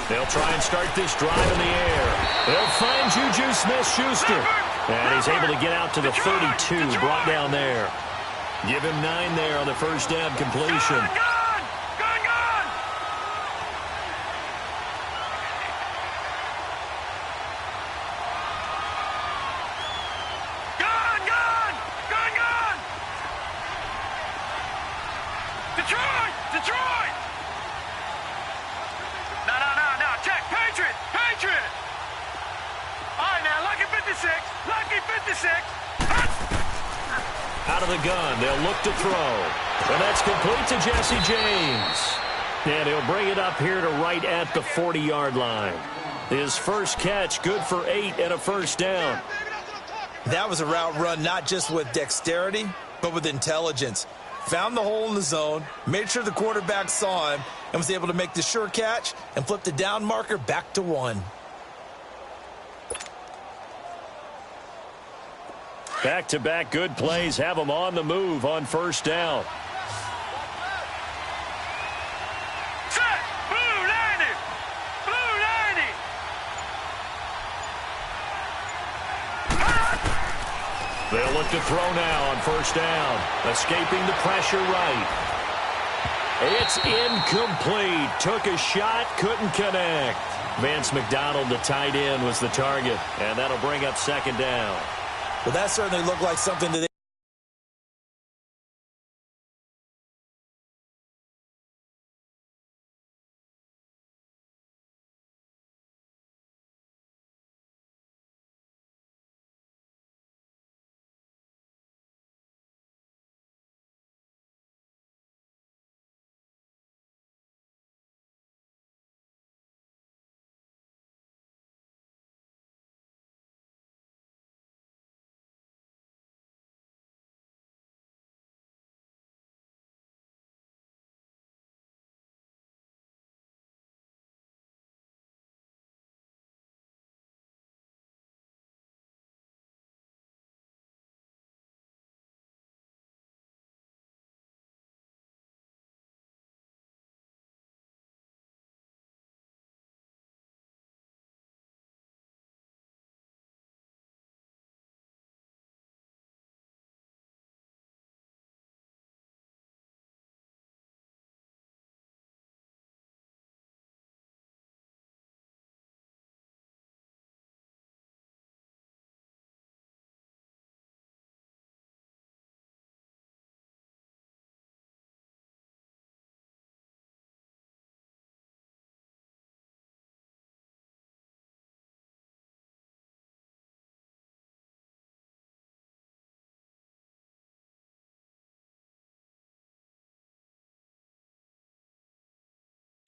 They'll try and start this drive in the air. They'll find Juju Smith-Schuster. And he's able to get out to the 32, brought down there. Give him 9 there on the first down completion. Detroit! No. Check. Patriot! All right, now, lucky 56. Out of the gun, they'll look to throw. And that's complete to Jesse James. And he'll bring it up here to right at the 40-yard line. His first catch, good for 8 and a first down. That was a route run not just with dexterity, but with intelligence. Found the hole in the zone, made sure the quarterback saw him, and was able to make the sure catch and flip the down marker back to 1. Back-to-back good plays have him on the move on first down. Set! Blue 90! They'll look to throw now on first down. Escaping the pressure right. It's incomplete. Took a shot, couldn't connect. Vance McDonald, the tight end, was the target. And that'll bring up second down. Well, that certainly looked like something that they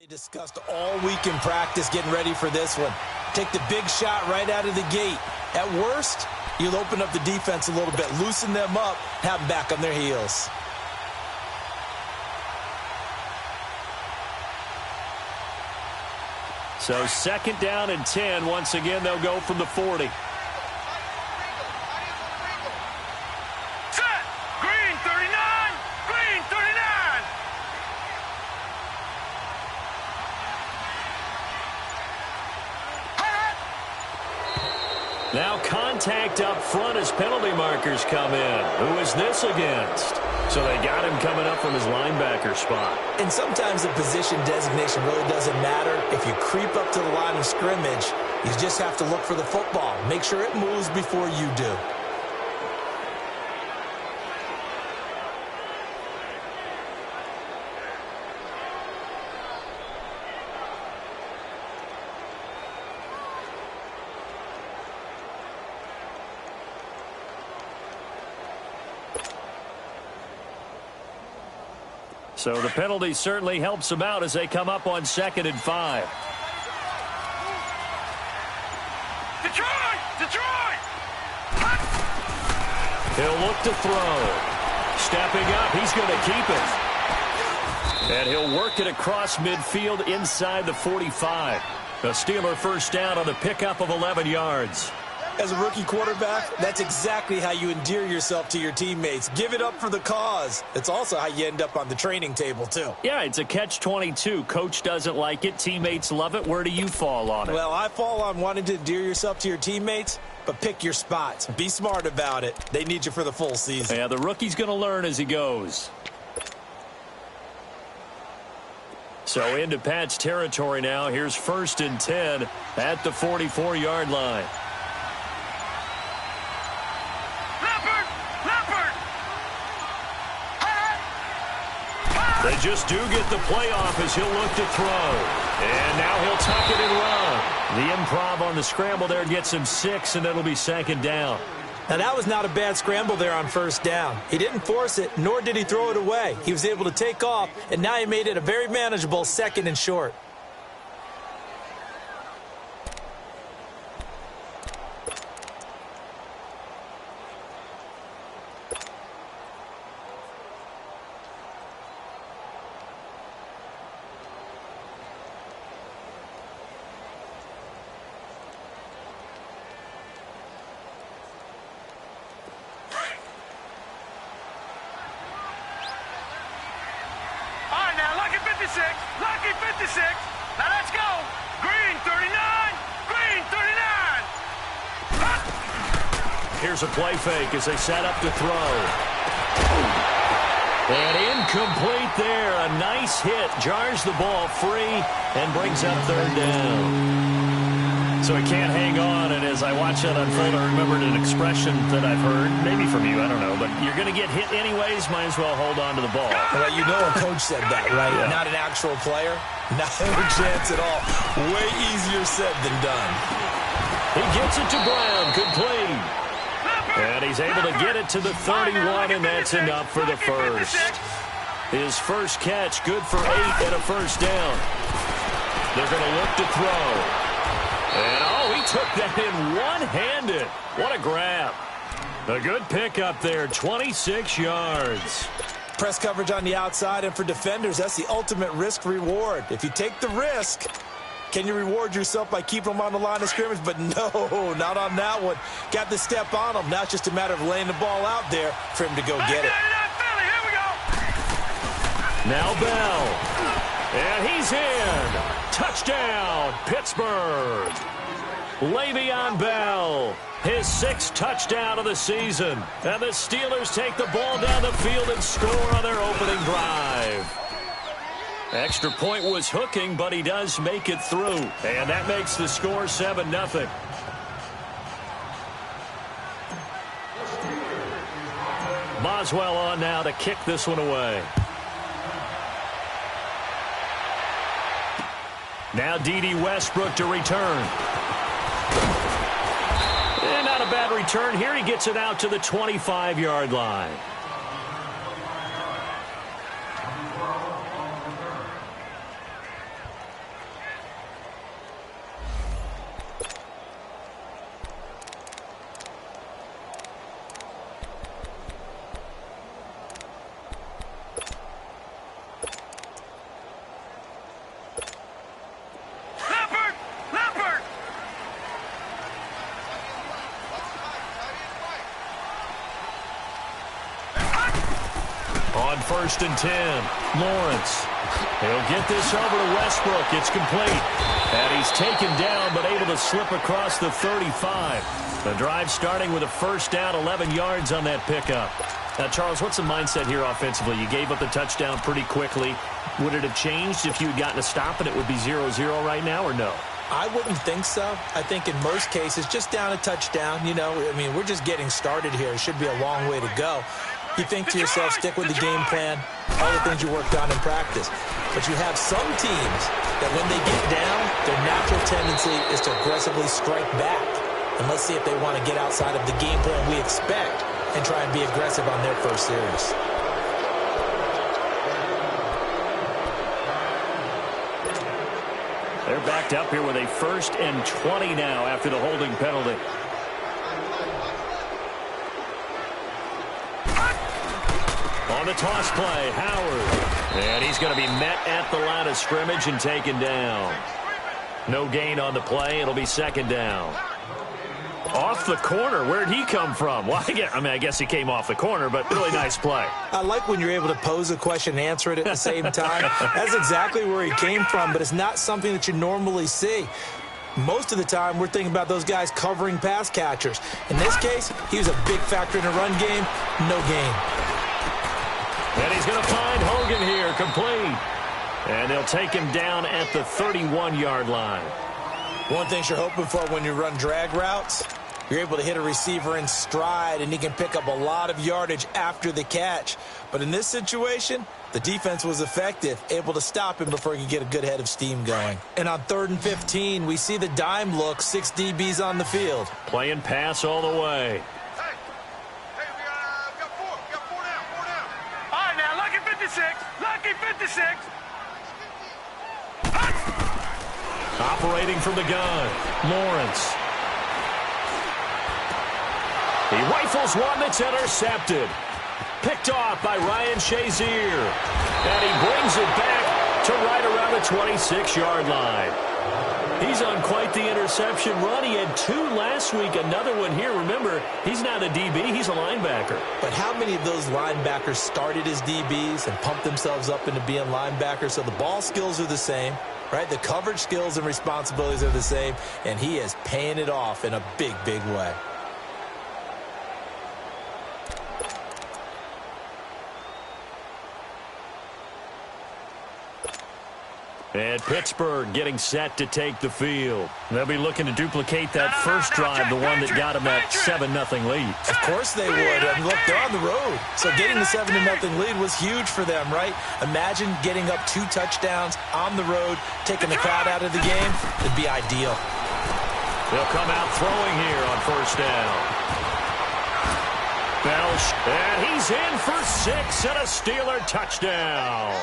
discussed all week in practice getting ready for this one. Take the big shot right out of the gate. At worst, you'll open up the defense a little bit, loosen them up, have them back on their heels. So second down and 10. Once again, they'll go from the 40. Set! Green 39! Green 39! Now contact up front as penalty markers come in. Who is this against? So they got him coming up from his linebacker spot. And sometimes the position designation really doesn't matter. If you creep up to the line of scrimmage, you just have to look for the football. Make sure it moves before you do. So the penalty certainly helps them out as they come up on 2nd and 5. Detroit! He'll look to throw. Stepping up, he's going to keep it. And he'll work it across midfield inside the 45. A Steeler first down on the pickup of 11 yards. As a rookie quarterback, that's exactly how you endear yourself to your teammates. Give it up for the cause. It's also how you end up on the training table, too. Yeah, it's a catch-22. Coach doesn't like it. Teammates love it. Where do you fall on it? Well, I fall on wanting to endear yourself to your teammates, but pick your spots. Be smart about it. They need you for the full season. Yeah, the rookie's going to learn as he goes. So into Pat's territory now. Here's 1st and 10 at the 44-yard line. They just do get the playoff as he'll look to throw. And now he'll tuck it and run. The improv on the scramble there gets him 6, and it'll be 2nd down. Now, that was not a bad scramble there on 1st down. He didn't force it, nor did he throw it away. He was able to take off, and now he made it a very manageable 2nd and short. Lucky 56. Now let's go. Green 39. Green 39. Here's a play fake as they set up to throw. And incomplete there. A nice hit. Jars the ball free and brings up 3rd down. So he can't hang on, and as I watch that unfold, I remembered an expression that I've heard, maybe from you, I don't know, but you're going to get hit anyways, might as well hold on to the ball. Well, you know a coach said that, right? Yeah. Not an actual player. Not a chance at all. Way easier said than done. He gets it to Brown, complete. And he's able to get it to the 31, and that's enough for the first. His first catch, good for 8 and a 1st down. They're going to look to throw. And, oh, he took that in one-handed. What a grab. A good pickup there, 26 yards. Press coverage on the outside, and for defenders, that's the ultimate risk-reward. If you take the risk, can you reward yourself by keeping them on the line of scrimmage? But no, not on that one. Got the step on him. Now it's just a matter of laying the ball out there for him to go get it. Now Bell. And he's in. Touchdown, Pittsburgh. Le'Veon Bell, his 6th touchdown of the season. And the Steelers take the ball down the field and score on their opening drive. Extra point was hooking, but he does make it through. And that makes the score 7-0. Boswell on now to kick this one away. Now D.D. Westbrook to return. And not a bad return here. He gets it out to the 25-yard line. On 1st and 10, Lawrence. He'll get this over to Westbrook. It's complete. And he's taken down, but able to slip across the 35. The drive starting with a 1st down, 11 yards on that pickup. Now, Charles, what's the mindset here offensively? You gave up the touchdown pretty quickly. Would it have changed if you had gotten a stop and it would be 0-0 right now, or no? I wouldn't think so. I think in most cases, just down a touchdown, you know, I mean, we're just getting started here. It should be a long way to go. You think to yourself, stick with the game plan, all the things you worked on in practice. But you have some teams that when they get down, their natural tendency is to aggressively strike back. And let's see if they want to get outside of the game plan we expect and try and be aggressive on their first series. They're backed up here with a 1st and 20 now after the holding penalty. On the toss play, Howard. And he's going to be met at the line of scrimmage and taken down. No gain on the play. It'll be 2nd down. Off the corner. Where'd he come from? Well, I guess he came off the corner, but really nice play. I like when you're able to pose a question and answer it at the same time. That's exactly where he came from, but it's not something that you normally see. Most of the time, we're thinking about those guys covering pass catchers. In this case, he was a big factor in the run game. No gain. And he's going to find Hogan here, complete. And they'll take him down at the 31-yard line. One thing you're hoping for when you run drag routes, you're able to hit a receiver in stride, and he can pick up a lot of yardage after the catch. But in this situation, the defense was effective, able to stop him before he could get a good head of steam going. And on 3rd and 15, we see the dime look, 6 DBs on the field. Playing pass all the way. Hey, we got four down. All right, now, lucky 56. Operating from the gun, Lawrence. He rifles one that's intercepted. Picked off by Ryan Shazier. And he brings it back to right around the 26-yard line. He's on quite the interception run. He had 2 last week, another one here. Remember, he's not a DB, he's a linebacker. But how many of those linebackers started as DBs and pumped themselves up into being linebackers? So the ball skills are the same, right? The coverage skills and responsibilities are the same, and he is paying it off in a big, big way. And Pittsburgh getting set to take the field. They'll be looking to duplicate that first drive, the one that got them that 7-0 lead. Of course they would. And look, they're on the road. So getting the 7-0 lead was huge for them, right? Imagine getting up 2 touchdowns on the road, taking the crowd out of the game. It'd be ideal. They'll come out throwing here on first down. Belch, and he's in for 6 and a Steeler touchdown.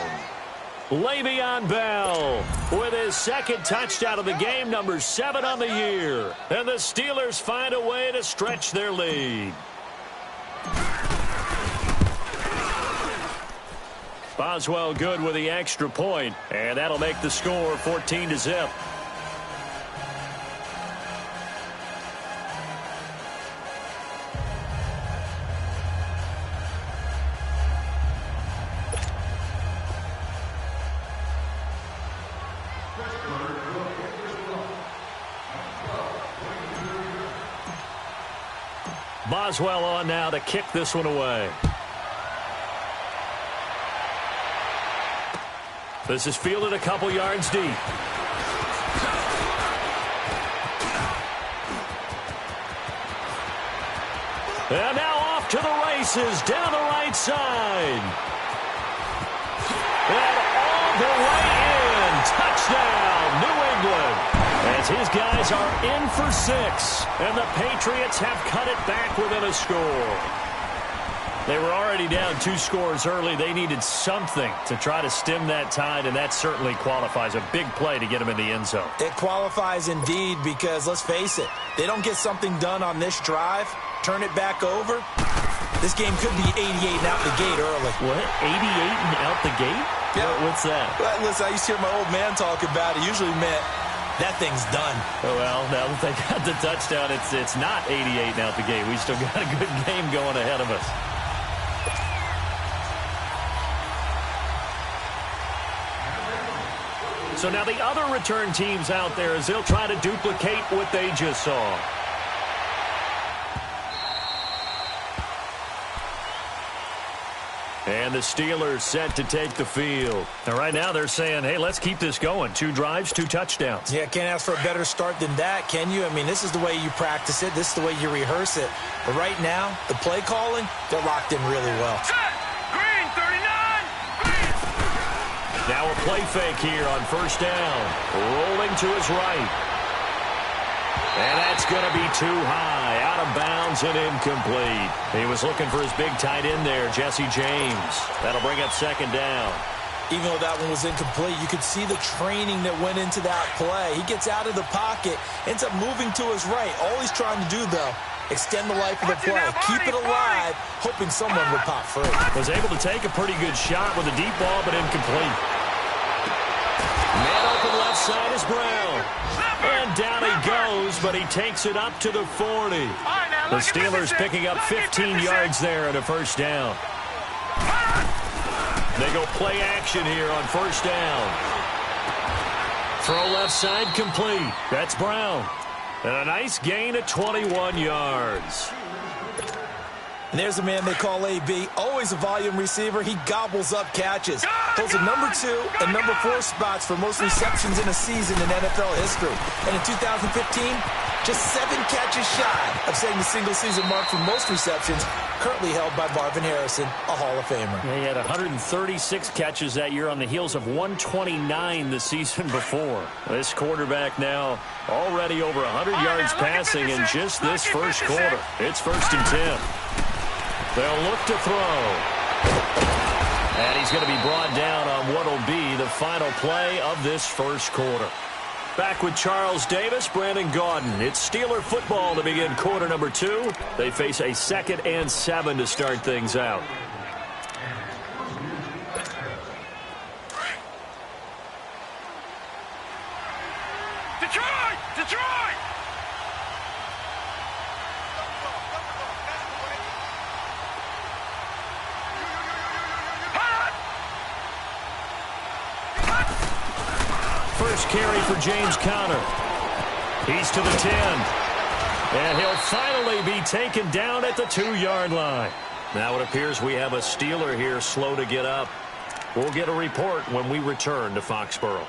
Le'Veon Bell with his 2nd touchdown of the game, number 7 on the year. And the Steelers find a way to stretch their lead. Boswell good with the extra point, and that'll make the score 14-0. Boswell on now to kick this one away. This is fielded a couple yards deep. And now off to the races down the right side. And all the way in. Touchdown, New England. As his guys are in for 6, and the Patriots have cut it back within a score. They were already down 2 scores early. They needed something to try to stem that tide, and that certainly qualifies. A big play to get them in the end zone. It qualifies indeed because, let's face it, they don't get something done on this drive, turn it back over, this game could be 88 and out the gate early. What? 88 and out the gate? Yeah. What's that? Well, listen, I used to hear my old man talk about it. Usually meant that thing's done. Oh, well, now that they got the touchdown, it's not 88 and out the gate. We still got a good game going ahead of us. So now the other return teams out there as they'll try to duplicate what they just saw. And the Steelers set to take the field. And right now they're saying, hey, let's keep this going. 2 drives, 2 touchdowns. Yeah, can't ask for a better start than that, can you? I mean, this is the way you practice it. This is the way you rehearse it. But right now, the play calling, they're locked in really well. Green, 39. Green. Now a play fake here on first down. Rolling to his right. And that's going to be too high. Out of bounds and incomplete. He was looking for his big tight end there, Jesse James. That'll bring up 2nd down. Even though that one was incomplete, you could see the training that went into that play. He gets out of the pocket, ends up moving to his right. All he's trying to do, though, extend the life of the play. Keep it alive, hoping someone would pop free. Was able to take a pretty good shot with a deep ball, but incomplete. Man open left side is Brown. And down he goes but he takes it up to the 40. The Steelers picking up 15 yards there and a first down. They go play action here on first down. Throw left side complete. That's Brown. And a nice gain at 21 yards. And there's a man they call AB, always a volume receiver. He gobbles up catches. Holds the number 2 and number 4 spots for most receptions in a season in NFL history. And in 2015, just 7 catches shy of setting the single-season mark for most receptions, currently held by Marvin Harrison, a Hall of Famer. Yeah, he had 136 catches that year on the heels of 129 the season before. This quarterback now already over 100 yards passing in just this first quarter. It's 1st and 10. They'll look to throw. And he's going to be brought down on what will be the final play of this first quarter. Back with Charles Davis, Brandon Gaudin. It's Steeler football to begin quarter number 2. They face a 2nd and 7 to start things out. Detroit! Detroit! First carry for James Conner. He's to the 10. And he'll finally be taken down at the 2-yard line. Now it appears we have a Steeler here slow to get up. We'll get a report when we return to Foxborough.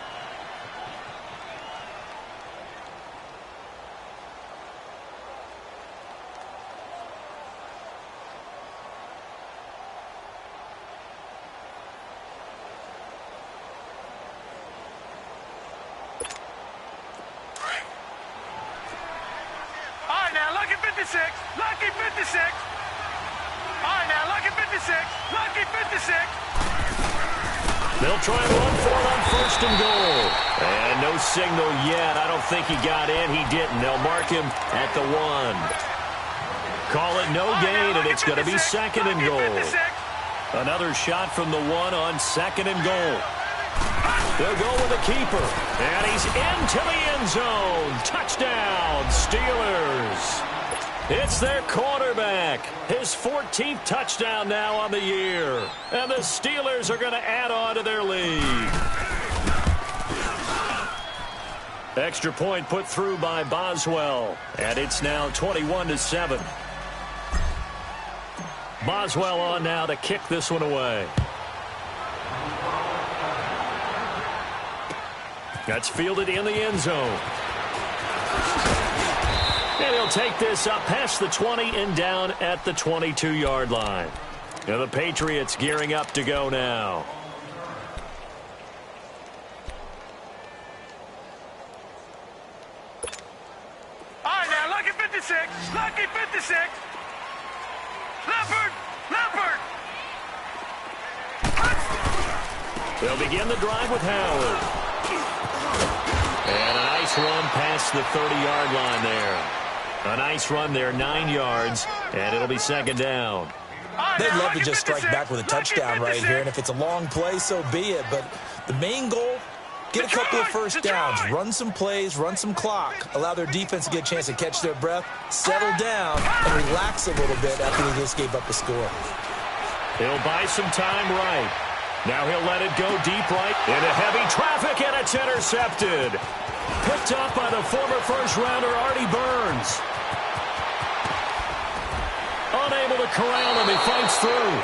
Lucky 56. All right, now, lucky 56. Lucky 56. They'll try and run for it on 1st and goal. And no signal yet. I don't think he got in. He didn't. They'll mark him at the 1. Call it no gain, and it's going to be 2nd and goal. Another shot from the 1 on 2nd and goal. They'll go with the keeper. And he's into the end zone. Touchdown, Steelers. It's their quarterback. His 14th touchdown now on the year. And the Steelers are going to add on to their lead. Extra point put through by Boswell. And it's now 21-7. Boswell on now to kick this one away. That's fielded in the end zone. And he'll take this up past the 20 and down at the 22-yard line. And the Patriots gearing up to go now. All right, now, lucky 56. Lucky 56. Leopard. Leopard. They'll begin the drive with Howard. And a nice run past the 30-yard line there. A nice run there, 9 yards, and it'll be 2nd down. They'd love to just strike back with a touchdown right here, and if it's a long play, so be it. But the main goal, get a couple of first downs, run some plays, run some clock, allow their defense to get a chance to catch their breath, settle down, and relax a little bit after they just gave up a score. He'll buy some time right. Now he'll let it go deep right into heavy traffic, and it's intercepted. Picked up by the former first-rounder Artie Burns. Unable to corral him, he fights through.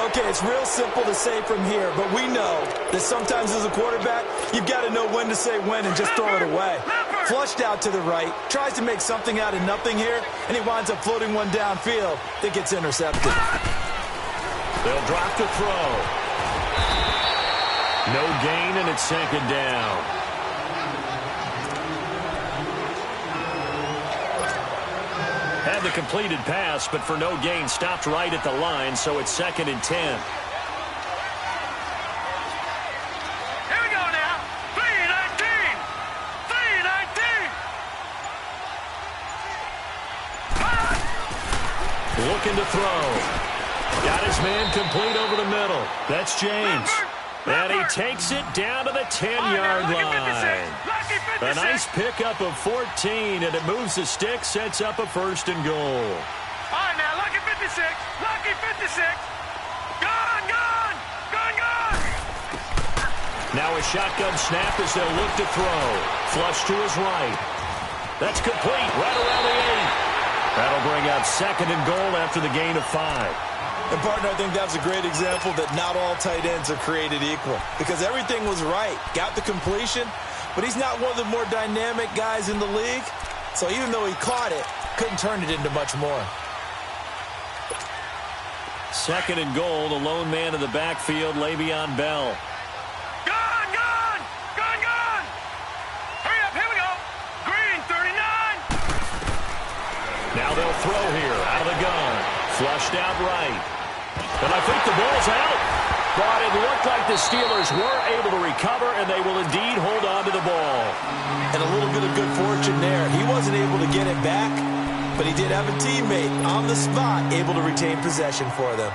Okay, it's real simple to say from here, but we know that sometimes as a quarterback, you've got to know when to say when and just throw it away. Flushed out to the right, tries to make something out of nothing here, and he winds up floating one downfield that gets intercepted. They'll drop the throw. No gain, and it's 2nd down. Had the completed pass, but for no gain, stopped right at the line, so it's 2nd and 10. Here we go now. 3-19. 3-19. Looking to throw. Got his man complete over the middle. That's James. And he takes it down to the 10-yard line. A nice pickup of 14, and it moves the stick, sets up a 1st and goal. All right, now, lucky 56. Lucky 56. Gone, gone, gone, gone. Now a shotgun snap as they'll look to throw. Flush to his right. That's complete right around the 8. That'll bring up 2nd and goal after the gain of 5. And, partner, I think that's a great example that not all tight ends are created equal because everything was right. Got the completion, but he's not one of the more dynamic guys in the league. So even though he caught it, couldn't turn it into much more. 2nd and goal, the lone man in the backfield, Le'Veon Bell. Gone, gone, gone, gone. Hurry up, here we go. Green, 39. Now they'll throw here out of the gun. Flushed out right. And I think the ball's out. But it looked like the Steelers were able to recover, and they will indeed hold on to the ball. And a little bit of good fortune there. He wasn't able to get it back, but he did have a teammate on the spot able to retain possession for them.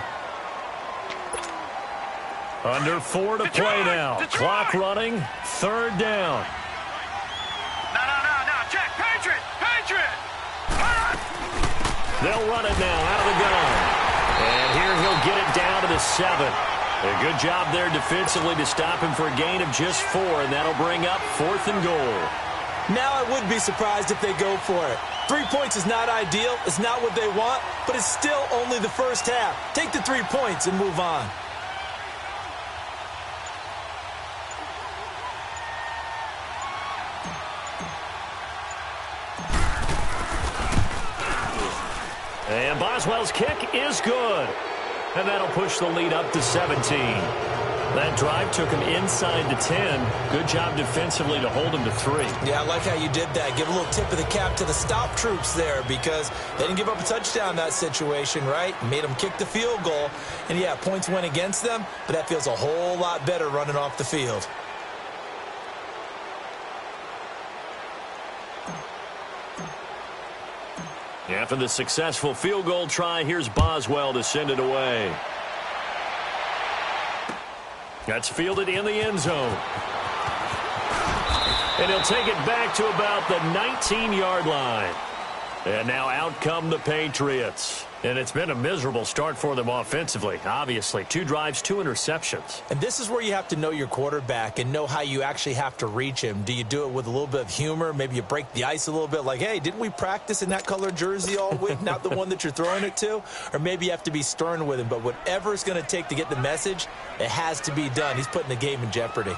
Under 4 to play now. Clock running. 3rd down. No. Check. Patriot. Patriot. They'll run it now out of the gun. And here he'll get it down to the 7. A good job there defensively to stop him for a gain of just 4, and that'll bring up 4th and goal. Now I wouldn't be surprised if they go for it. 3 points is not ideal. It's not what they want, but it's still only the first half. Take the 3 points and move on. And Boswell's kick is good. And that'll push the lead up to 17. That drive took him inside the 10. Good job defensively to hold him to 3. Yeah, I like how you did that. Give a little tip of the cap to the stop troops there because they didn't give up a touchdown in that situation, right? Made them kick the field goal. And, yeah, points went against them, but that feels a whole lot better running off the field. After the successful field goal try, here's Boswell to send it away. That's fielded in the end zone. And he'll take it back to about the 19-yard line. And now out come the Patriots. And it's been a miserable start for them offensively, obviously. 2 drives, 2 interceptions. And this is where you have to know your quarterback and know how you actually have to reach him. Do you do it with a little bit of humor? Maybe you break the ice a little bit like, hey, didn't we practice in that color jersey all week? Not the one that you're throwing it to? Or maybe you have to be stern with him. But whatever it's going to take to get the message, it has to be done. He's putting the game in jeopardy.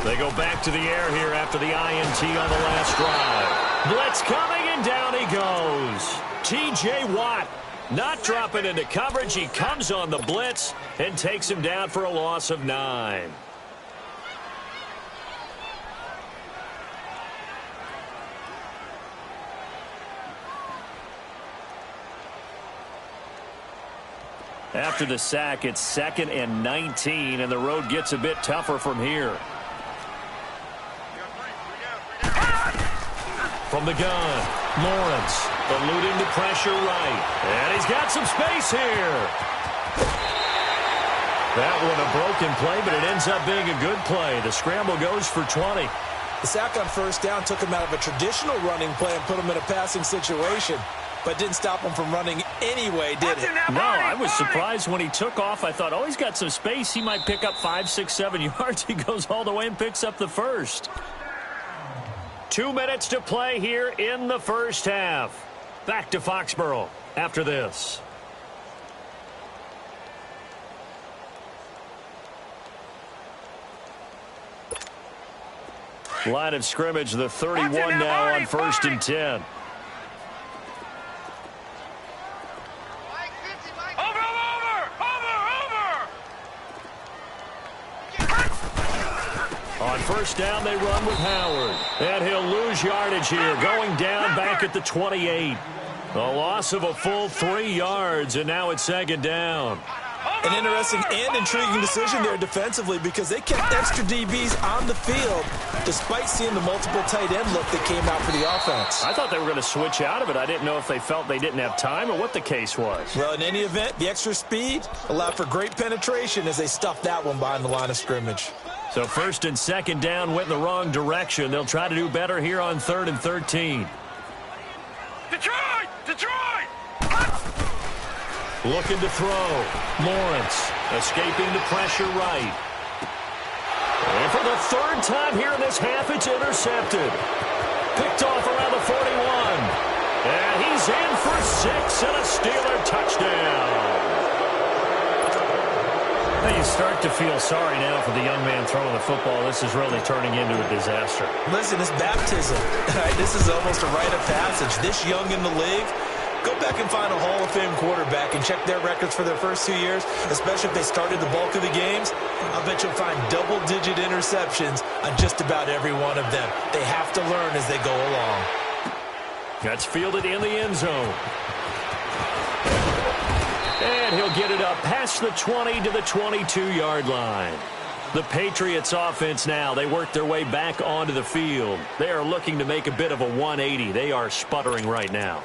They go back to the air here after the INT on the last drive. Blitz coming, and down he goes. T.J. Watt not dropping into coverage. He comes on the blitz and takes him down for a loss of 9. After the sack, it's 2nd and 19, and the road gets a bit tougher from here. From the gun, Lawrence eluding the pressure right. And he's got some space here. That one a broken play, but it ends up being a good play. The scramble goes for 20. The sack on 1st down took him out of a traditional running play and put him in a passing situation, but didn't stop him from running anyway, did it? No, I was surprised when he took off. I thought, oh, he's got some space. He might pick up 5, 6, 7 yards. He goes all the way and picks up the 1st. 2 minutes to play here in the first half. Back to Foxborough after this. Line of scrimmage, the 31 now on 1st and 10. On 1st down, they run with Howard. And he'll lose yardage here, going down back at the 28. A loss of a full 3 yards, and now it's 2nd down. An interesting and intriguing decision there defensively because they kept extra DBs on the field despite seeing the multiple tight end look that came out for the offense. I thought they were going to switch out of it. I didn't know if they felt they didn't have time or what the case was. Well, in any event, the extra speed allowed for great penetration as they stuffed that one behind the line of scrimmage. So first and second down went in the wrong direction. They'll try to do better here on 3rd and 13. Detroit! Detroit! Looking to throw. Lawrence escaping the pressure right. And for the 3rd time here in this half, it's intercepted. Picked off around the 41. And he's in for 6 and a Steeler touchdown. Now you start to feel sorry now for the young man throwing the football. This is really turning into a disaster. Listen, it's baptism. This is almost a rite of passage. This young in the league, go back and find a Hall of Fame quarterback and check their records for their first 2 years, especially if they started the bulk of the games. I'll bet you'll find double-digit interceptions on just about every one of them. They have to learn as they go along. That's fielded in the end zone. And he'll get it up past the 20 to the 22-yard line. The Patriots offense now, they work their way back onto the field. They are looking to make a bit of a 180. They are sputtering right now.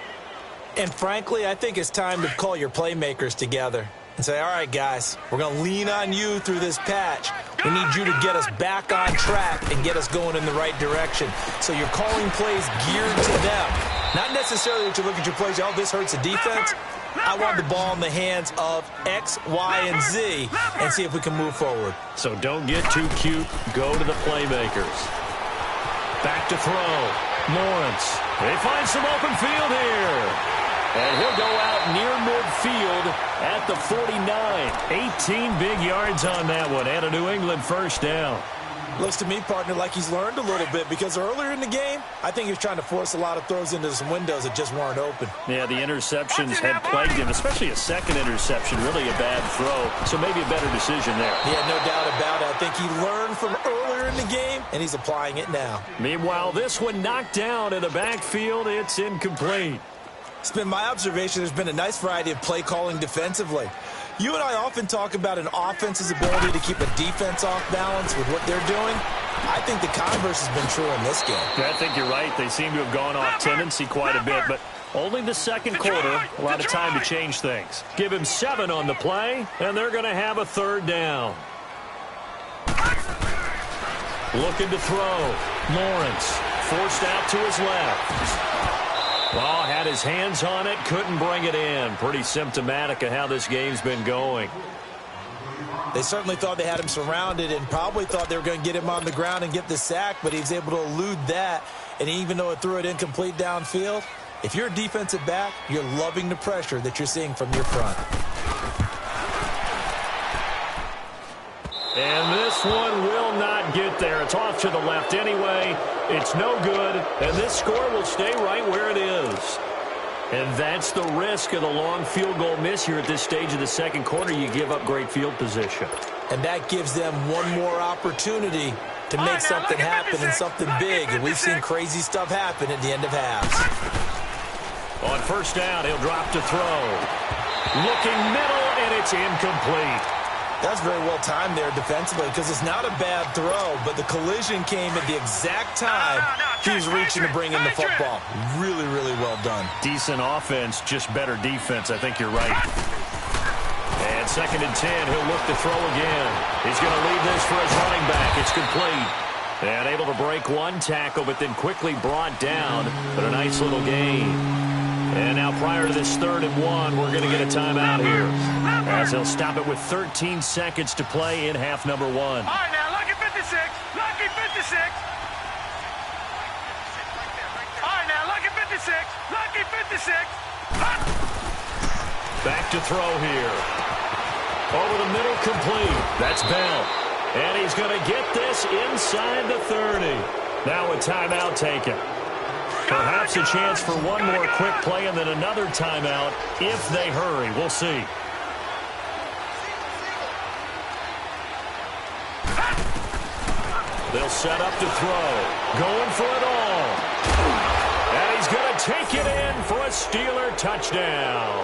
And frankly, I think it's time to call your playmakers together and say, all right, guys, we're going to lean on you through this patch. We need you to get us back on track and get us going in the right direction. So you're calling plays geared to them. Not necessarily that you look at your plays, oh, this hurts the defense. I want the ball in the hands of X, Y, and Z and see if we can move forward. So don't get too cute. Go to the playmakers. Back to throw. Lawrence. They find some open field here. And he'll go out near midfield at the 49. 18 big yards on that one and a New England first down. Looks to me, partner, like he's learned a little bit because earlier in the game, I think he was trying to force a lot of throws into some windows that just weren't open. Yeah, the interceptions had plagued him, especially a second interception, really a bad throw. So maybe a better decision there. Yeah, no doubt about it. I think he learned from earlier in the game, and he's applying it now. Meanwhile, this one knocked down in the backfield. It's incomplete. It's been my observation there's been a nice variety of play calling defensively. You and I often talk about an offense's ability to keep a defense off balance with what they're doing. I think the converse has been true in this game. Yeah, I think you're right. They seem to have gone off tendency quite a bit, but only the second quarter, a lot of time to change things. Give him 7 on the play, and they're going to have a 3rd down. Looking to throw. Lawrence forced out to his left. Well, had his hands on it, couldn't bring it in. Pretty symptomatic of how this game's been going. They certainly thought they had him surrounded and probably thought they were going to get him on the ground and get the sack, but he was able to elude that. And even though it threw it incomplete downfield, if you're a defensive back, you're loving the pressure that you're seeing from your front. And this one will not get there. It's off to the left anyway. It's no good, and this score will stay right where it is. And that's the risk of the long field goal miss here at this stage of the second quarter. You give up great field position. And that gives them one more opportunity to make something happen and something big. And we've seen crazy stuff happen at the end of halves. On first down, he'll drop to throw. Looking middle, and it's incomplete. That's very well timed there defensively because it's not a bad throw, but the collision came at the exact time he was reaching to bring in the football. Really, really well done. Decent offense, just better defense. I think you're right. And 2nd and 10, he'll look to throw again. He's going to leave this for his running back. It's complete. And able to break one tackle, but then quickly brought down. But a nice little gain. And now prior to this 3rd and 1, we're going to get a timeout here. As they'll stop it with 13 seconds to play in half number 1. All right, now, lucky 56. Lucky 56. All right, now, lucky 56. Lucky 56. Back to throw here. Over the middle, complete. That's Bell. And he's going to get this inside the 30. Now a timeout taken. Perhaps a chance for one more quick play and then another timeout if they hurry. We'll see. They'll set up to throw. Going for it all. And he's going to take it in for a Steeler touchdown.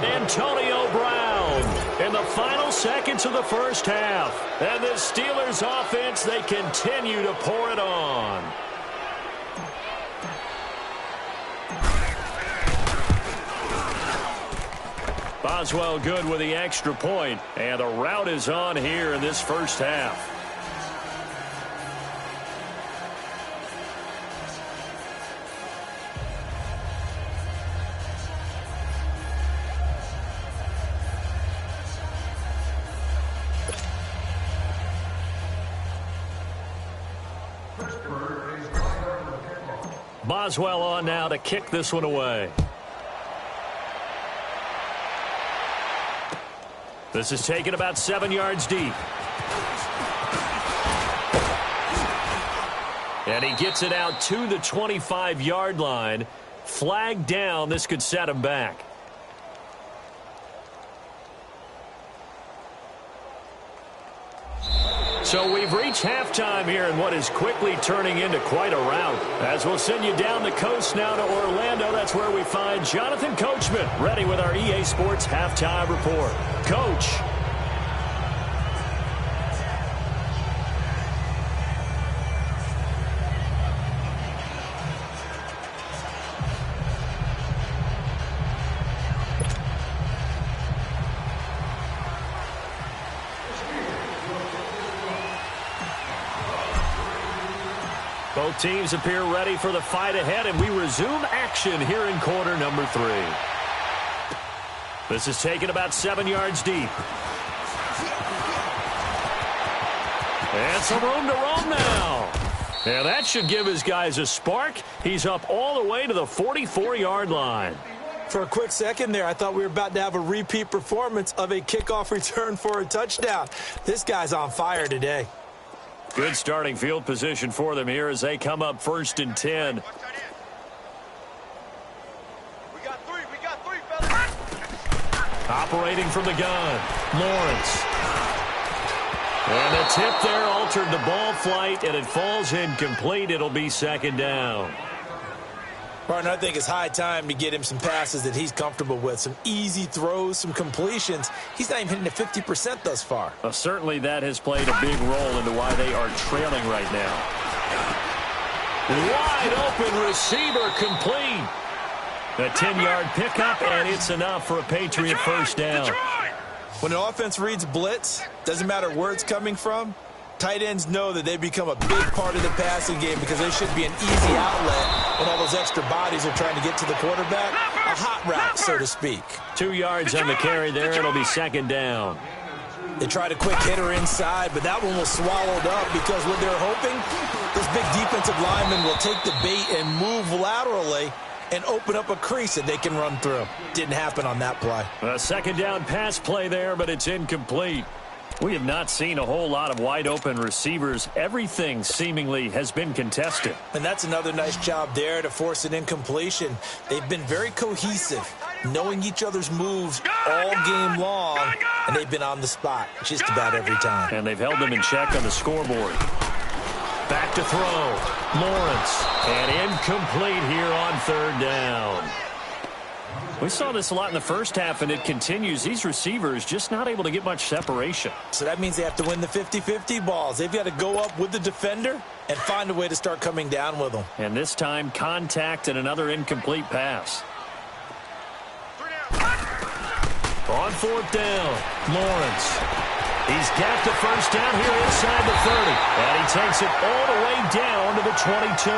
Antonio Brown In the final seconds of the first half. And the Steelers offense, they continue to pour it on. Boswell good with the extra point, and the rout is on here in this first half. Boswell on now to kick this one away. This is taken about 7 yards deep. And he gets it out to the 25-yard line. Flag down. This could set him back. So we've reached halftime here in what is quickly turning into quite a rout. As we'll send you down the coast now to Orlando, that's where we find Jonathan Coachman, ready with our EA Sports Halftime Report. Coach. Both teams appear ready for the fight ahead, and we resume action here in quarter number 3. This is taken about 7 yards deep. And some room to roam now. And that should give his guys a spark. He's up all the way to the 44-yard line. For a quick second there, I thought we were about to have a repeat performance of a kickoff return for a touchdown. This guy's on fire today. Good starting field position for them here as they come up 1st and 10. We got three, fellas. Operating from the gun, Lawrence. And the tip there altered the ball flight, and it falls incomplete. It'll be 2nd down. Partner, I think it's high time to get him some passes that he's comfortable with. Some easy throws, some completions. He's not even hitting at 50% thus far. Well, certainly that has played a big role into why they are trailing right now. Wide open receiver complete. A 10-yard pickup, and it's enough for a Patriot first down. When an offense reads blitz, doesn't matter where it's coming from, tight ends know that they become a big part of the passing game because they should be an easy outlet when all those extra bodies are trying to get to the quarterback. A hot route, so to speak. 2 yards on the carry there. It'll be 2nd down. They tried a quick hitter inside, but that one was swallowed up because what they're hoping, this big defensive lineman will take the bait and move laterally and open up a crease that they can run through. Didn't happen on that play. A 2nd down pass play there, but it's incomplete. We have not seen a whole lot of wide-open receivers. Everything seemingly has been contested. And that's another nice job there to force an incompletion. They've been very cohesive, knowing each other's moves all game long, and they've been on the spot just about every time. And they've held them in check on the scoreboard. Back to throw. Lawrence. And incomplete here on 3rd down. We saw this a lot in the first half, and it continues. These receivers just not able to get much separation. So that means they have to win the 50-50 balls. They've got to go up with the defender and find a way to start coming down with them. And this time, contact and another incomplete pass. On 4th down, Lawrence. He's got the first down here inside the 30. And he takes it all the way down to the 22.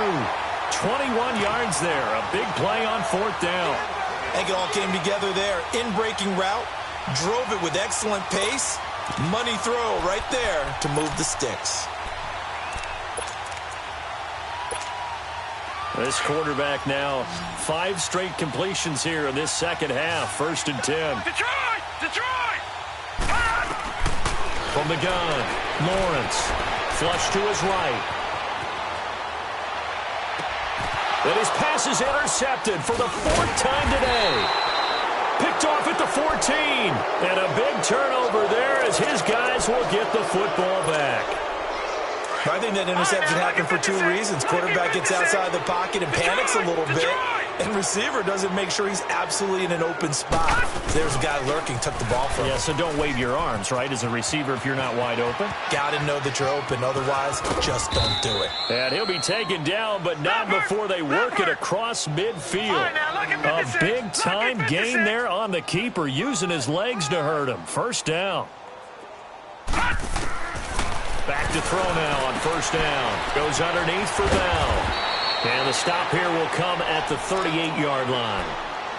21 yards there. A big play on 4th down. I think it all came together there. In-breaking route, drove it with excellent pace. Money throw right there to move the sticks. This quarterback now 5 straight completions here in this second half. 1st and 10. Detroit! From the gun, Lawrence. Flush to his right. And his pass is intercepted for the 4th time today. Picked off at the 14. And a big turnover there as his guys will get the football back. I think that interception happened for 2 reasons. Quarterback gets outside the pocket and panics a little bit. And receiver doesn't make sure he's absolutely in an open spot. There's a guy lurking, took the ball from him. Yeah, so don't wave your arms, right, as a receiver if you're not wide open. Got to know that you're open. Otherwise, just don't do it. And he'll be taken down, but not before they work it across midfield. A big-time gain there on the keeper, using his legs to hurt him. First down. Back to throw now on first down. Goes underneath for Bell. And the stop here will come at the 38-yard line.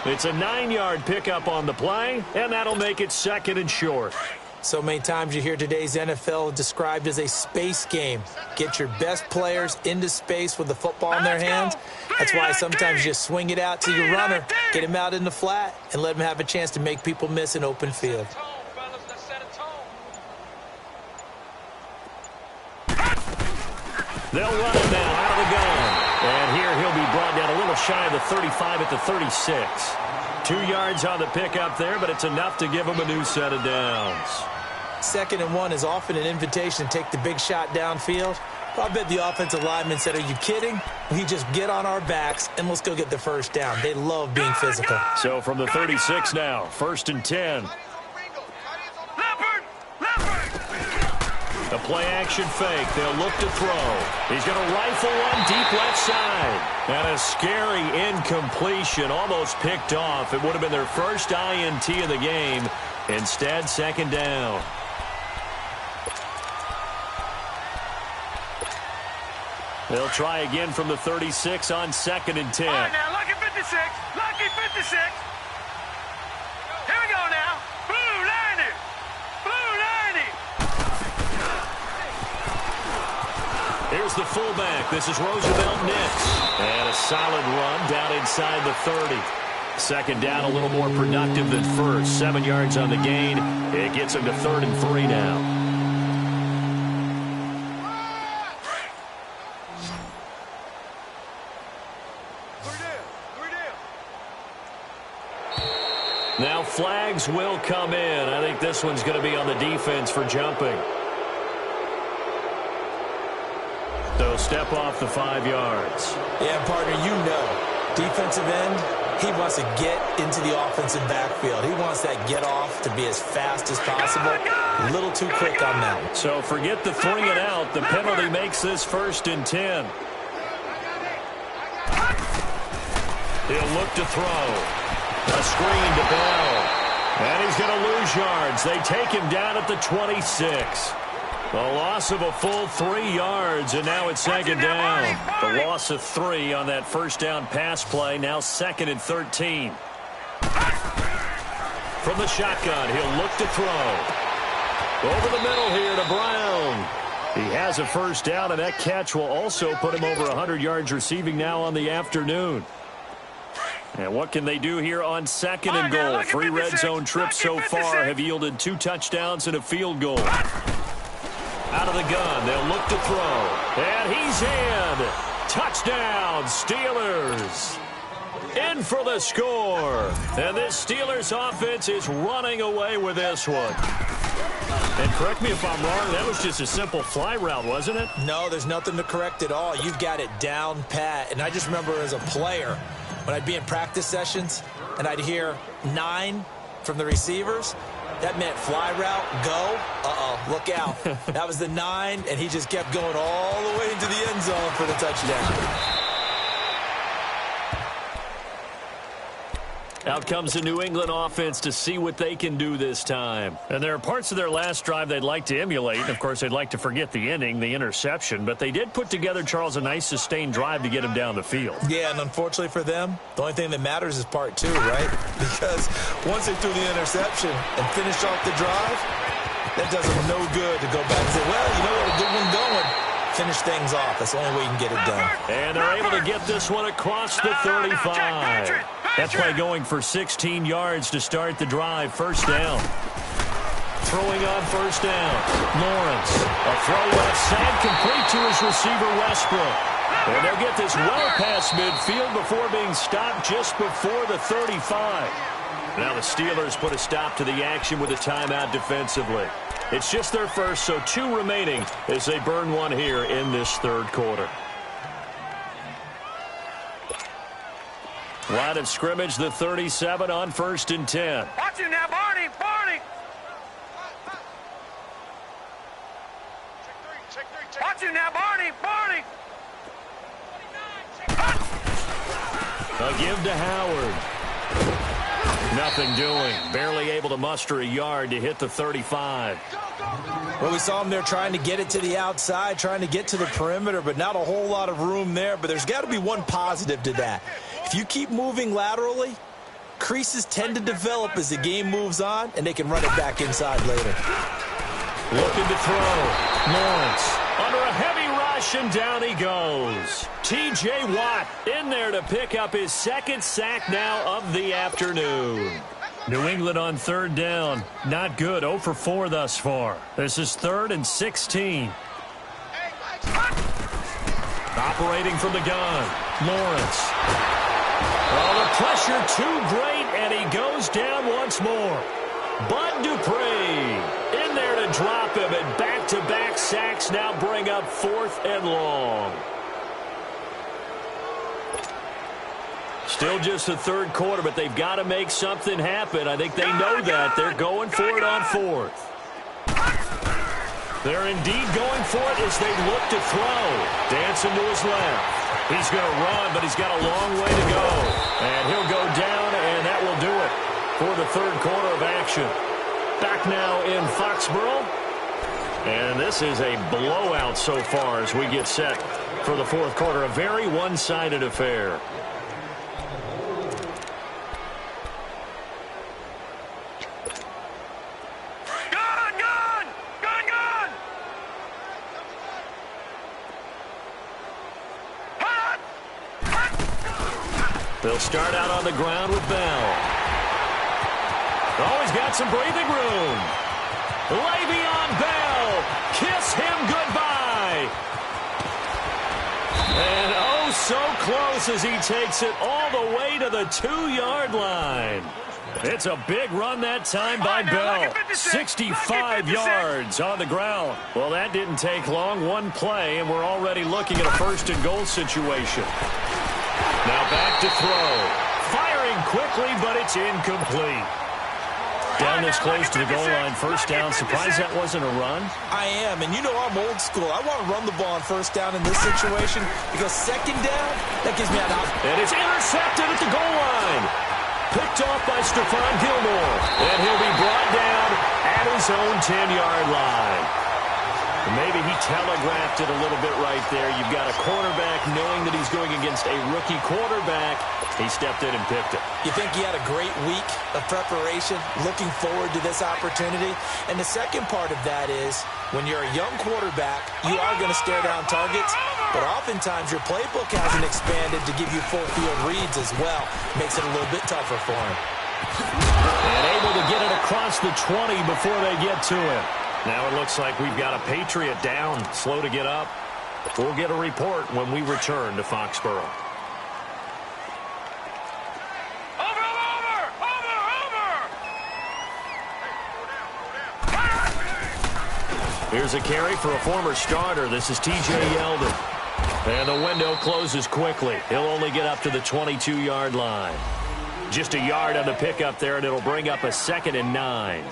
It's a 9-yard pickup on the play, and that'll make it second and short. So many times you hear today's NFL described as a space game. Get your best players into space with the football in their hands. That's why sometimes you just swing it out to your runner, get him out in the flat, and let him have a chance to make people miss an open field. They'll run it now out of the gun. And here he'll be brought down a little shy of the 35 at the 36. 2 yards on the pickup there, but it's enough to give him a new set of downs. 2nd and 1 is often an invitation to take the big shot downfield. I bet the offensive lineman said, are you kidding? We just get on our backs and let's go get the first down. They love being physical. So from the 36 now, 1st and 10. A play-action fake. They'll look to throw. He's going to rifle one deep left side. And a scary incompletion, almost picked off. It would have been their first INT of the game. Instead, 2nd down. They'll try again from the 36 on 2nd and 10. All right, now, lucky 56. Lucky 56. Here we go now. Blue 90. Blue 90. Here's the fullback. This is Roosevelt Nix. And a solid run down inside the 30. 2nd down, a little more productive than first. 7 yards on the gain. It gets him to 3rd and 3 now. Now flags will come in. I think this one's going to be on the defense for jumping. So step off the 5 yards. Yeah, partner, you know, defensive end, he wants to get into the offensive backfield. He wants that get off to be as fast as possible. A little too quick on that one. So forget the 3 and out. The penalty makes this 1st and 10. He'll look to throw. A screen to Bell. And he's going to lose yards. They take him down at the 26. A loss of a full 3 yards, and now it's 2nd down. The loss of 3 on that first down pass play, now 2nd and 13. From the shotgun, he'll look to throw. Over the middle here to Brown. He has a first down, and that catch will also put him over 100 yards receiving now on the afternoon. And what can they do here on 2nd and goal? 3 red zone trips so far have yielded 2 touchdowns and a field goal. Out of the gun, they'll look to throw. And he's in. Touchdown, Steelers. In for the score. And this Steelers offense is running away with this one. And correct me if I'm wrong, that was just a simple fly route, wasn't it? No, there's nothing to correct at all. You've got it down pat. And I just remember as a player, when I'd be in practice sessions and I'd hear 9 from the receivers, that meant fly route, go, look out. That was the 9, and he just kept going all the way into the end zone for the touchdown. Out comes the New England offense to see what they can do this time. And there are parts of their last drive they'd like to emulate. And of course, they'd like to forget the inning, the interception. But they did put together, Charles, a nice sustained drive to get him down the field. Yeah, and unfortunately for them, the only thing that matters is part 2, right? Because once they threw the interception and finished off the drive, that does them no good to go back and say, well, you know what, a good one going. Finish things off. That's the only way you can get it done. And they're able to get this one across the 35. That's by going for 16 yards to start the drive. First down. Throwing on first down. Lawrence. A throw left side complete to his receiver, Westbrook. And they'll get this well past midfield before being stopped just before the 35. Now the Steelers put a stop to the action with a timeout defensively. It's just their first, so 2 remaining as they burn one here in this 3rd quarter. Line of scrimmage, the 37 on 1st and 10. Watch him now, Barney! Barney! Watch him now, Barney! Barney! A give to Howard. Nothing doing. Barely able to muster a yard to hit the 35. Well, we saw him there trying to get it to the outside, trying to get to the perimeter, but not a whole lot of room there. But there's got to be one positive to that. If you keep moving laterally, creases tend to develop as the game moves on, and they can run it back inside later. Looking to throw. Lawrence under a heavy rush, and down he goes. T.J. Watt in there to pick up his second sack now of the afternoon. New England on 3rd down. Not good. 0 for 4 thus far. This is 3rd and 16. Operating from the gun. Lawrence. Oh, the pressure too great, and he goes down once more. Bud Dupree in there to drop him, and back-to-back sacks now bring up 4th and long. Still just the 3rd quarter, but they've got to make something happen. I think they know that. They're going for it on 4th. They're indeed going for it as they look to throw. Dancing to his left. He's going to run, but he's got a long way to go. And he'll go down, and that will do it for the 3rd quarter of action. Back now in Foxborough. And this is a blowout so far as we get set for the 4th quarter. A very one-sided affair. They'll start out on the ground with Bell. Oh, he's got some breathing room. Le'Veon Bell. Kiss him goodbye. And oh, so close as he takes it all the way to the 2-yard line. It's a big run that time by Bell. 65 yards on the ground. Well, that didn't take long. One play, and we're already looking at a 1st and goal situation. Now back to throw. Firing quickly, but it's incomplete. Down this close to the goal line, 1st down. Surprised that wasn't a run? I am, and you know I'm old school. I want to run the ball on 1st down in this situation because 2nd down, that gives me an out. And it's intercepted at the goal line. Picked off by Stephon Gilmore. And he'll be brought down at his own 10-yard line. Maybe he telegraphed it a little bit right there. You've got a quarterback knowing that he's going against a rookie quarterback. He stepped in and picked it. You think he had a great week of preparation, looking forward to this opportunity? And the second part of that is, when you're a young quarterback, you are going to stare down targets, but oftentimes your playbook hasn't expanded to give you full field reads as well. Makes it a little bit tougher for him. And able to get it across the 20 before they get to him. Now it looks like we've got a Patriot down, slow to get up. We'll get a report when we return to Foxborough. Here's a carry for a former starter. This is T.J. Yeldon. And the window closes quickly. He'll only get up to the 22-yard line. Just a yard on the pickup there, and it'll bring up a 2nd and 9.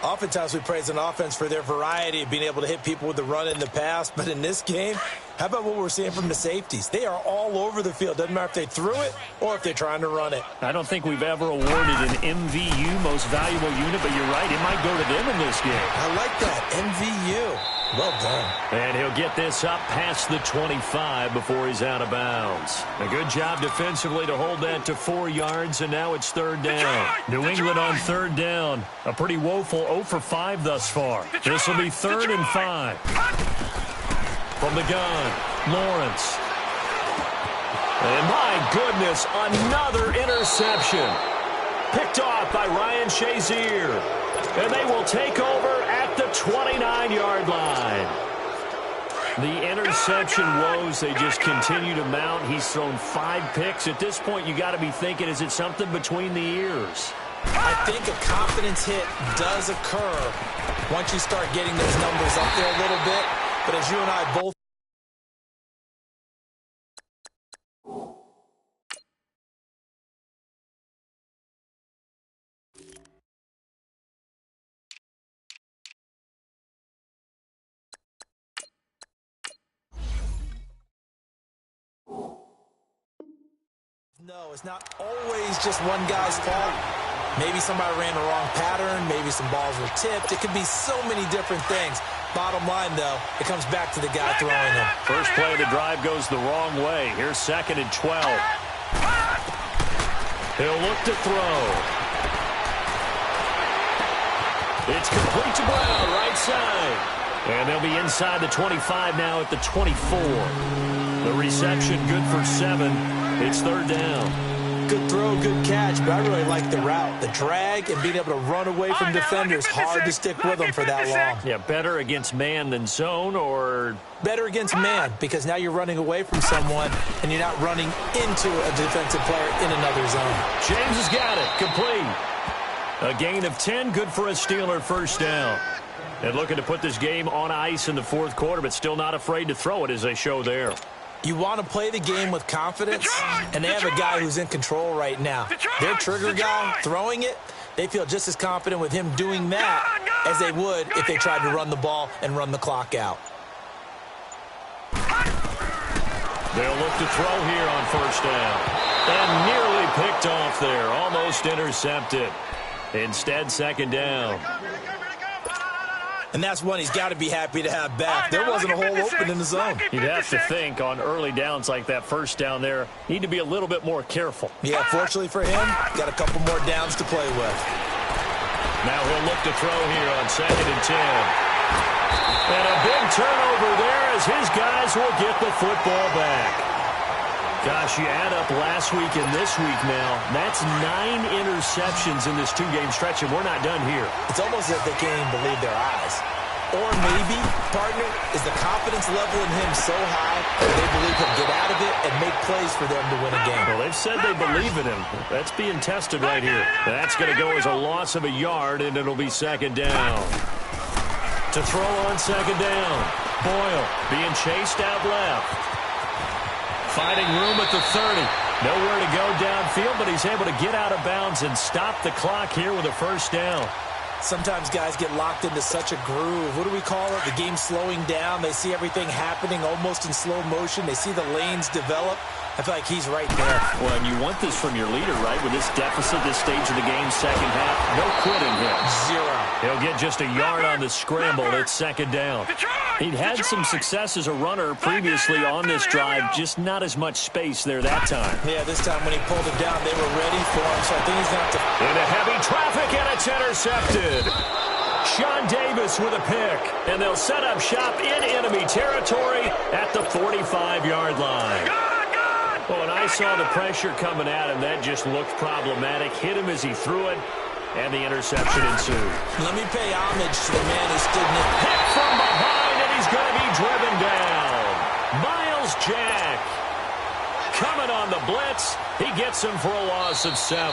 Oftentimes we praise an offense for their variety of being able to hit people with the run in the pass, but in this game, how about what we're seeing from the safeties? They are all over the field. Doesn't matter if they threw it or if they're trying to run it. I don't think we've ever awarded an MVU, most valuable unit, but you're right, it might go to them in this game. I like that, MVU. Well done. And he'll get this up past the 25 before he's out of bounds. A good job defensively to hold that to 4 yards, and now it's 3rd down. New England on 3rd down. A pretty woeful 0 for 5 thus far. This will be 3rd and 5. From the gun, Lawrence. And my goodness, another interception. Picked off by Ryan Shazier. And they will take over at the 29-yard line. The interception woes, they just continue to mount. He's thrown 5 picks. At this point, you got to be thinking, is it something between the ears? I think a confidence hit does occur once you start getting those numbers up there a little bit. But as you and I both know it's not always just one guy's fault. Maybe somebody ran the wrong pattern. Maybe some balls were tipped. It could be so many different things. Bottom line, though, it comes back to the guy throwing them. First play of the drive goes the wrong way. Here's 2nd and 12. He'll look to throw. It's complete to Brown, right side. And they'll be inside the 25 now at the 24. The reception good for 7. It's 3rd down. Good throw, good catch, but I really like the route. The drag and being able to run away from defenders, hard to stick with them for that long. Yeah, better against man than zone, or? Better against man, because now you're running away from someone and you're not running into a defensive player in another zone. James has got it. Complete. A gain of 10, good for a Steeler first down. And looking to put this game on ice in the 4th quarter, but still not afraid to throw it as they show there. You want to play the game with confidence, and they have a guy who's in control right now. Their trigger guy throwing it, they feel just as confident with him doing that as they would if they tried to run the ball and run the clock out. They'll look to throw here on first down. And nearly picked off there, almost intercepted. Instead, 2nd down. And that's one he's got to be happy to have back. There wasn't a hole open in the zone. You'd have to think on early downs like that first down there, need to be a little bit more careful. Yeah, fortunately for him, got a couple more downs to play with. Now he'll look to throw here on 2nd and 10. And a big turnover there as his guys will get the football back. Gosh, you add up last week and this week now, that's 9 interceptions in this 2-game stretch, and we're not done here. It's almost as if they can't even believe their eyes. Or maybe, partner, is the confidence level in him so high that they believe he'll get out of it and make plays for them to win a game. Well, they've said they believe in him. That's being tested right here. That's going to go as a loss of a yard, and it'll be 2nd down. To throw on 2nd down. Boyle being chased out left. Finding room at the 30. Nowhere to go downfield, but he's able to get out of bounds and stop the clock here with a first down. Sometimes guys get locked into such a groove. What do we call it? The game's slowing down. They see everything happening almost in slow motion. They see the lanes develop. I feel like he's right there. Well, and you want this from your leader, right? With this deficit, this stage of the game, 2nd half, no quitting him. 0. He'll get just a yard on the scramble. It's 2nd down. He'd had some success as a runner previously on this drive, just not as much space there that time. Yeah, this time when he pulled it down, they were ready for him, so I think he's going to have to... Into heavy traffic, and it's intercepted. Sean Davis with a pick, and they'll set up shop in enemy territory at the 45-yard line. Well, when I saw the pressure coming at him, that just looked problematic. Hit him as he threw it, and the interception ensued. Let me pay homage to the man who stood in it. Hit from behind, and he's going to be driven down. Miles Jack coming on the blitz. He gets him for a loss of 7.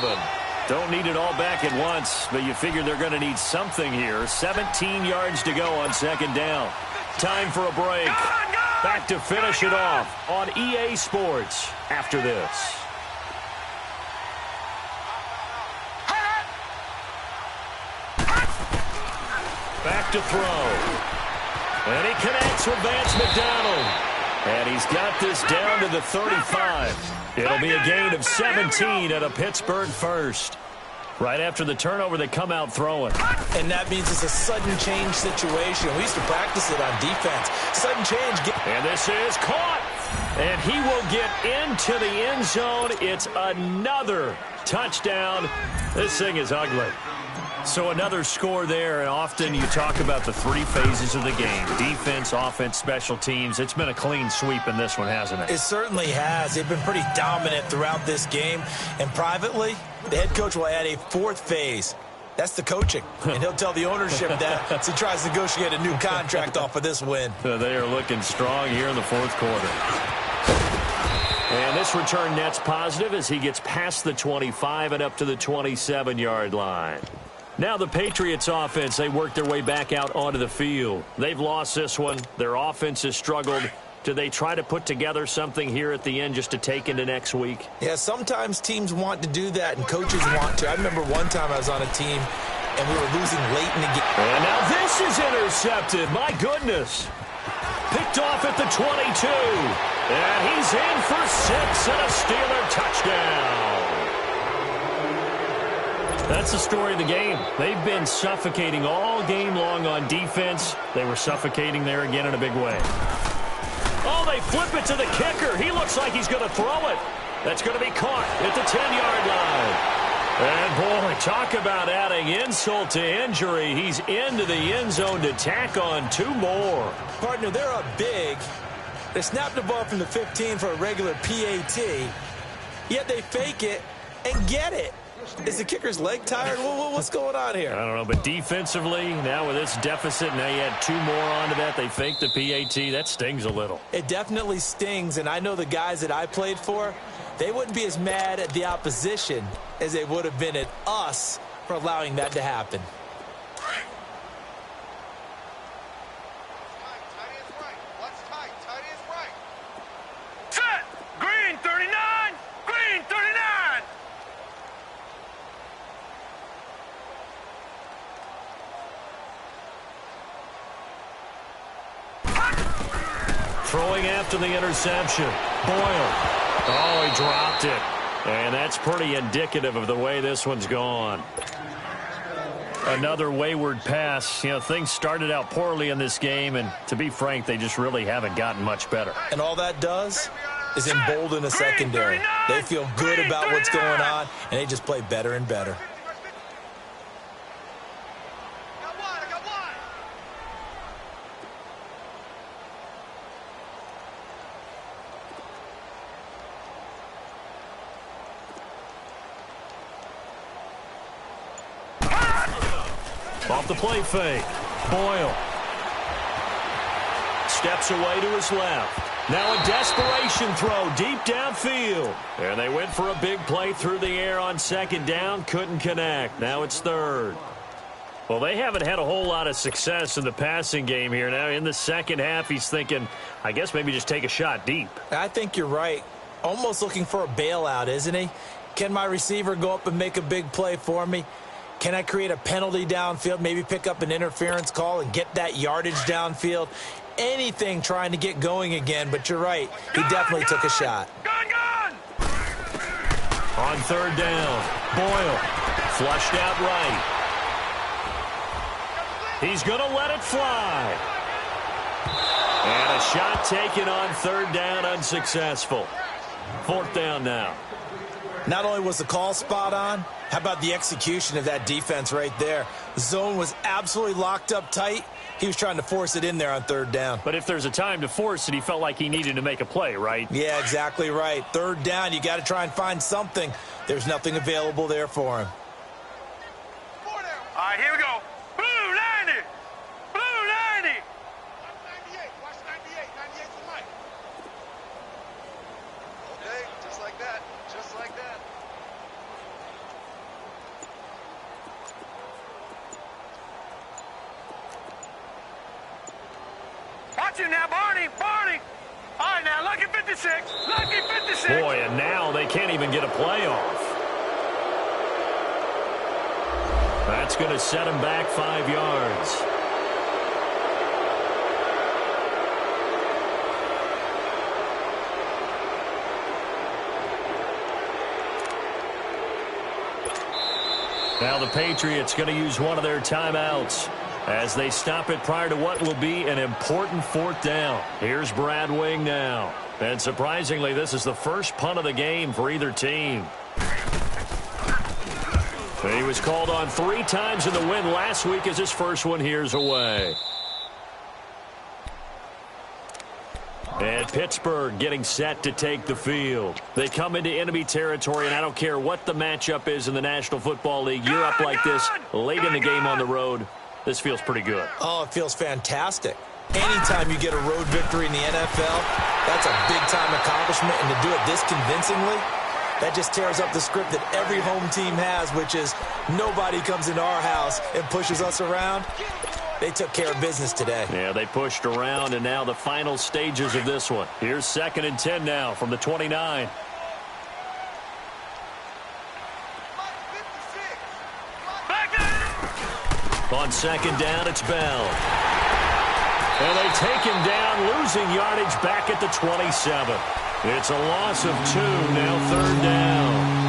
Don't need it all back at once, but you figure they're going to need something here. 17 yards to go on 2nd down. Time for a break. Back to finish it off on EA Sports after this. Back to throw. And he connects with Vance McDonald. And he's got this down to the 35. It'll be a gain of 17 at a Pittsburgh first. Right after the turnover, they come out throwing. And that means it's a sudden change situation. We used to practice it on defense. Sudden change. And this is caught. And he will get into the end zone. It's another touchdown. This thing is ugly. So another score there, and often you talk about the 3 phases of the game. Defense, offense, special teams. It's been a clean sweep in this one, hasn't it? It certainly has. They've been pretty dominant throughout this game. And privately, the head coach will add a 4th phase. That's the coaching. And he'll tell the ownership that as he tries to negotiate a new contract off of this win. They are looking strong here in the 4th quarter. And this return net's positive as he gets past the 25 and up to the 27-yard line. Now the Patriots offense, they work their way back out onto the field. They've lost this one. Their offense has struggled. Do they try to put together something here at the end just to take into next week? Yeah, sometimes teams want to do that and coaches want to. I remember one time I was on a team and we were losing late in the game. And now this is intercepted. My goodness. Picked picked off at the 22. And he's in for 6 and a Steeler touchdown. That's the story of the game. They've been suffocating all game long on defense. They were suffocating there again in a big way. Oh, they flip it to the kicker. He looks like he's going to throw it. That's going to be caught at the 10-yard line. And, boy, talk about adding insult to injury. He's into the end zone to tack on 2 more. Partner, they're up big. They snapped the ball from the 15 for a regular PAT, yet they fake it and get it. Is the kicker's leg tired? What's going on here? I don't know, but defensively, now with this deficit, now you add 2 more onto that. They fake the PAT. That stings a little. It definitely stings, and I know the guys that I played for, they wouldn't be as mad at the opposition as they would have been at us for allowing that to happen. Set! Green 39! Green 39! Throwing after the interception. Boyle. Oh, he dropped it. And that's pretty indicative of the way this one's gone. Another wayward pass. You know, things started out poorly in this game, and to be frank, they just really haven't gotten much better. And all that does is embolden the secondary. They feel good about what's going on, and they just play better and better. Off the play fake. Boyle. Steps away to his left. Now a desperation throw deep downfield. And they went for a big play through the air on 2nd down. Couldn't connect. Now it's 3rd. Well, they haven't had a whole lot of success in the passing game here. Now in the second half, he's thinking, I guess maybe just take a shot deep. I think you're right. Almost looking for a bailout, isn't he? Can my receiver go up and make a big play for me? Can I create a penalty downfield, maybe pick up an interference call and get that yardage downfield? Anything trying to get going again, but you're right. He definitely took a shot. Gun! On 3rd down, Boyle flushed out right. He's going to let it fly. And a shot taken on 3rd down, unsuccessful. 4th down now. Not only was the call spot on, how about the execution of that defense right there? The zone was absolutely locked up tight. He was trying to force it in there on 3rd down. But if there's a time to force it, he felt like he needed to make a play, right? Yeah, exactly right. 3rd down, you got to try and find something. There's nothing available there for him. All right, here we go. Blue 90! Blue 90! 98. Watch 98. 98 for Mike. Okay, just like that. Just like that. Watch it now, Barney! Barney! All right, now, lucky 56! Lucky 56! Boy, and now they can't even get a play off. That's going to set him back 5 yards. Now the Patriots going to use one of their timeouts as they stop it prior to what will be an important 4th down. Here's Brad Wing now. And surprisingly, this is the first punt of the game for either team. He was called on 3 times in the win last week as his first one here's away. And Pittsburgh getting set to take the field. They come into enemy territory, and I don't care what the matchup is in the National Football League. You're up like this late in the game on the road. This feels pretty good. Oh, it feels fantastic. Anytime you get a road victory in the NFL, that's a big-time accomplishment, and to do it this convincingly, that just tears up the script that every home team has, which is nobody comes into our house and pushes us around. They took care of business today. Yeah, they pushed around, and now the final stages of this one. Here's 2nd and 10 now from the 29. On 2nd down, it's Bell. And they take him down, losing yardage back at the 27. It's a loss of 2, now 3rd down.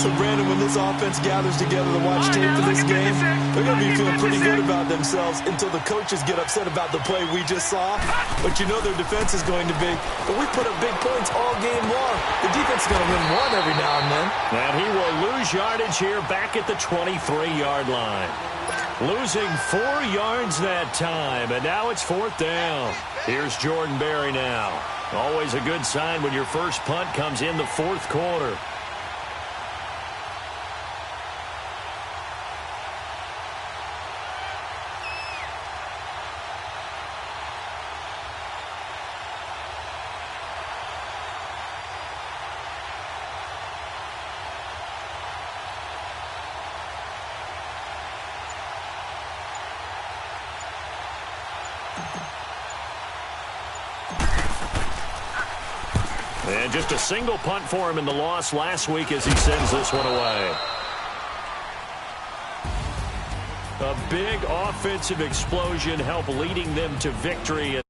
So, Brandon, when this offense gathers together to watch tape for this game, they're going to be feeling pretty good about themselves until the coaches get upset about the play we just saw. But you know their defense is going to be. But we put up big points all game long. The defense is going to win one every now and then. And he will lose yardage here back at the 23-yard line. Losing 4 yards that time, and now it's 4th down. Here's Jordan Berry now. Always a good sign when your first punt comes in the 4th quarter. And just a single punt for him in the loss last week as he sends this one away. A big offensive explosion helped leading them to victory.